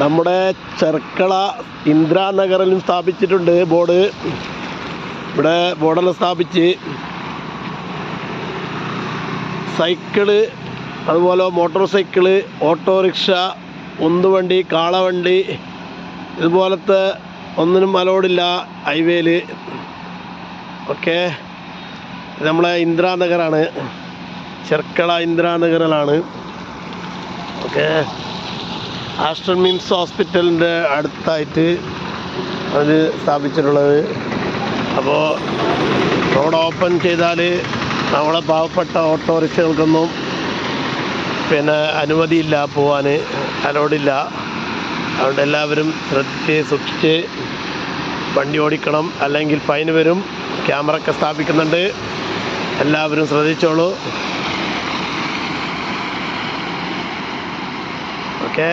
നമ്മുടെ ചെർക്കള ഇന്ദിരാനഗറിലും സ്ഥാപിച്ചിട്ടുണ്ട് ബോർഡ്. ഇവിടെ ബോർഡെല്ലാം സ്ഥാപിച്ച് സൈക്കിള്, അതുപോലെ മോട്ടോർ സൈക്കിള്, ഓട്ടോറിക്ഷ, ഉന്തുവണ്ടി, കാളവണ്ടി ഇതുപോലത്തെ ഒന്നിനും അലോഡില്ല ഹൈവേയിൽ. ഓക്കെ, നമ്മളെ ഇന്ദിരാനഗറാണ്, ചെർക്കള ഇന്ദിരാനഗറിലാണ്. ഓക്കെ, ആസ്റ്റർ മിംസ് ഹോസ്പിറ്റലിൻ്റെ അടുത്തായിട്ട് അത് സ്ഥാപിച്ചിട്ടുള്ളത്. അപ്പോൾ റോഡ് ഓപ്പൺ ചെയ്താൽ നമ്മളെ പാവപ്പെട്ട ഓട്ടോറിക്ഷകൾക്കൊന്നും അനുമതിയില്ല, പോവാൻ അലോഡില്ല. അതുകൊണ്ട് എല്ലാവരും ശ്രദ്ധിച്ച് സൂക്ഷിച്ച് വണ്ടി ഓടിക്കണം, അല്ലെങ്കിൽ ഫൈൻ വരും. ക്യാമറ ഒക്കെ സ്ഥാപിക്കുന്നുണ്ട്, എല്ലാവരും ശ്രദ്ധിച്ചോളൂ. ഓക്കെ.